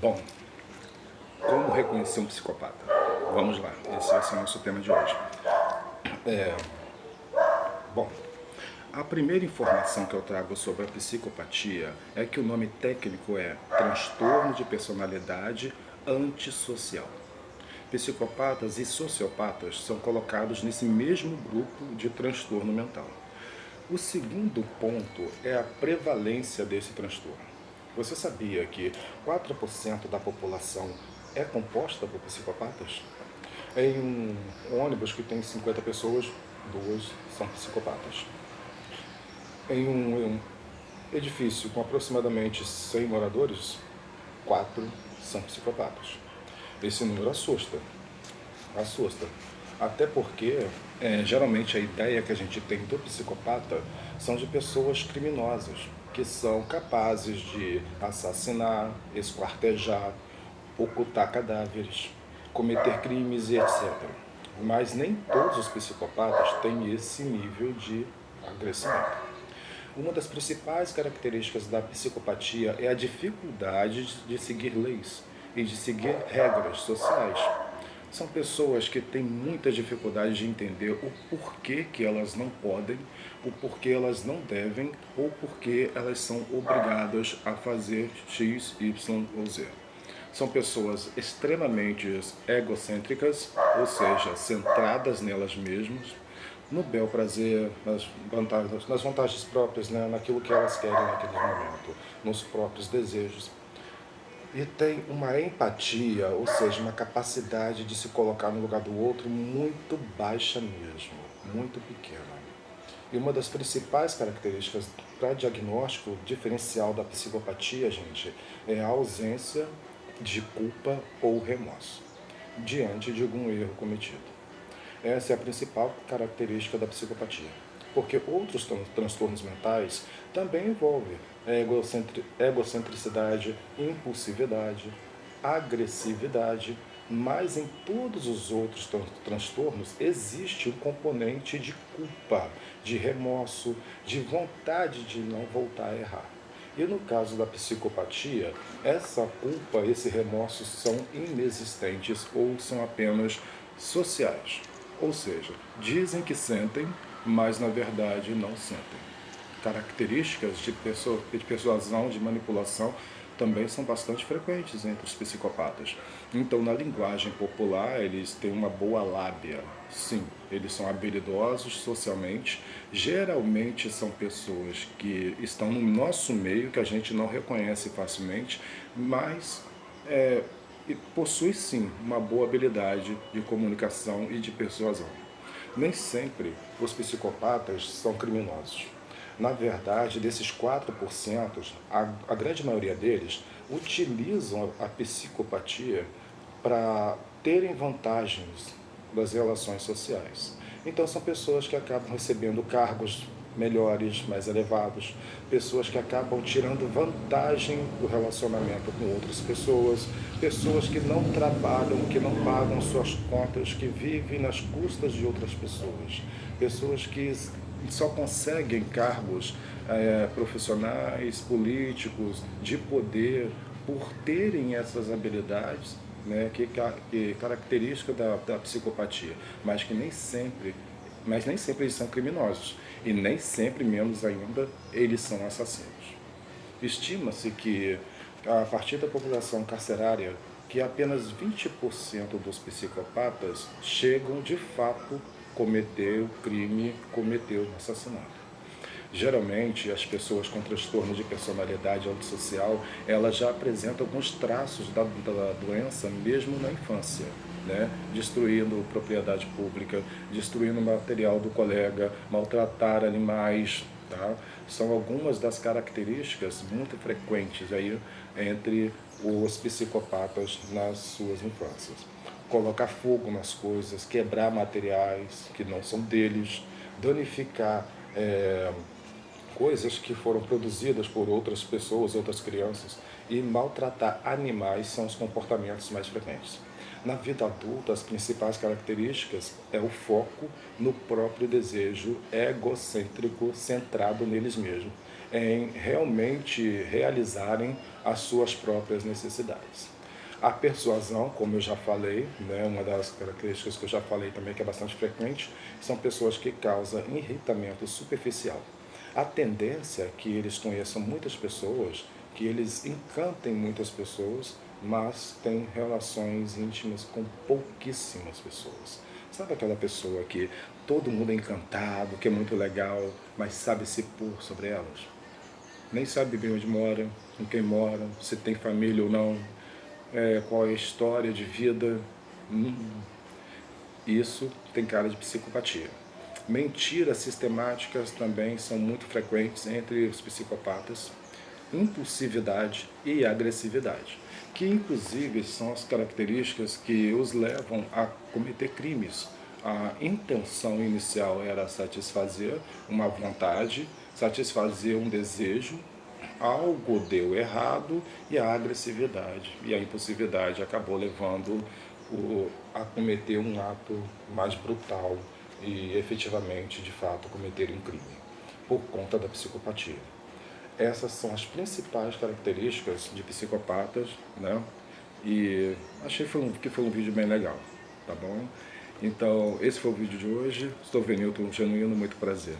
Bom, como reconhecer um psicopata? Vamos lá, esse vai ser o nosso tema de hoje. Bom, a primeira informação que eu trago sobre a psicopatia é que o nome técnico é transtorno de personalidade antissocial. Psicopatas e sociopatas são colocados nesse mesmo grupo de transtorno mental. O segundo ponto é a prevalência desse transtorno. Você sabia que 4% da população é composta por psicopatas? Em um ônibus que tem 50 pessoas, 2 são psicopatas. Em um edifício com aproximadamente 100 moradores, 4 são psicopatas. Esse número assusta. Assusta. Até porque, geralmente, a ideia que a gente tem do psicopata são de pessoas criminosas, que são capazes de assassinar, esquartejar, ocultar cadáveres, cometer crimes e etc. Mas nem todos os psicopatas têm esse nível de agressividade. Uma das principais características da psicopatia é a dificuldade de seguir leis e de seguir regras sociais. São pessoas que têm muita dificuldade de entender o porquê que elas não podem, o porquê elas não devem ou porquê elas são obrigadas a fazer X, Y ou Z. São pessoas extremamente egocêntricas, ou seja, centradas nelas mesmas, no bel prazer, nas vantagens próprias, né, naquilo que elas querem naquele momento, nos próprios desejos. E tem uma empatia, ou seja, uma capacidade de se colocar no lugar do outro muito baixa mesmo, muito pequena. E uma das principais características para diagnóstico diferencial da psicopatia, gente, é a ausência de culpa ou remorso diante de algum erro cometido. Essa é a principal característica da psicopatia. Porque outros transtornos mentais também envolvem egocentricidade, impulsividade, agressividade, mas em todos os outros transtornos existe um componente de culpa, de remorso, de vontade de não voltar a errar. E no caso da psicopatia, essa culpa, esse remorso são inexistentes ou são apenas sociais. Ou seja, dizem que sentem, mas na verdade não sentem. Características de persuasão, de manipulação, também são bastante frequentes entre os psicopatas. Então, na linguagem popular, eles têm uma boa lábia. Sim, eles são habilidosos socialmente. Geralmente são pessoas que estão no nosso meio, que a gente não reconhece facilmente, mas possui sim uma boa habilidade de comunicação e de persuasão. Nem sempre os psicopatas são criminosos. Na verdade, desses 4%, a grande maioria deles utilizam a psicopatia para terem vantagens das relações sociais. Então, são pessoas que acabam recebendo cargos melhores, mais elevados, pessoas que acabam tirando vantagem do relacionamento com outras pessoas, pessoas que não trabalham, que não pagam suas contas, que vivem nas custas de outras pessoas, pessoas que só conseguem cargos profissionais, políticos, de poder, por terem essas habilidades, né, que característica da psicopatia, mas nem sempre eles são criminosos e nem sempre, menos ainda, eles são assassinos. Estima-se que, a partir da população carcerária, que apenas 20% dos psicopatas chegam de fato cometer o crime, cometer o assassinato. Geralmente, as pessoas com transtorno de personalidade antissocial, elas já apresentam alguns traços da doença mesmo na infância, né? Destruindo propriedade pública, destruindo material do colega, maltratar animais, tá? São algumas das características muito frequentes aí entre os psicopatas nas suas infâncias. Colocar fogo nas coisas, quebrar materiais que não são deles, danificar coisas que foram produzidas por outras pessoas, outras crianças, e maltratar animais são os comportamentos mais frequentes. Na vida adulta, as principais características é o foco no próprio desejo egocêntrico, centrado neles mesmos, em realmente realizarem as suas próprias necessidades. A persuasão, como eu já falei, né, uma das características que eu já falei também, que é bastante frequente, são pessoas que causam irritamento superficial. A tendência é que eles conheçam muitas pessoas, que eles encantem muitas pessoas, mas têm relações íntimas com pouquíssimas pessoas. Sabe aquela pessoa que todo mundo é encantado, que é muito legal, mas sabe se pôr sobre elas? Nem sabe bem onde mora, com quem mora, se tem família ou não, qual é a história de vida. Hum, Isso tem cara de psicopatia. Mentiras sistemáticas também são muito frequentes entre os psicopatas. Impulsividade e agressividade, que inclusive são as características que os levam a cometer crimes. A intenção inicial era satisfazer uma vontade, satisfazer um desejo, algo deu errado e a agressividade e a impulsividade acabou levando a cometer um ato mais brutal e efetivamente, de fato, cometer um crime por conta da psicopatia. Essas são as principais características de psicopatas, né? E achei que foi um vídeo bem legal, tá bom? Então, esse foi o vídeo de hoje. Sou Venilton Genuíno, muito prazer.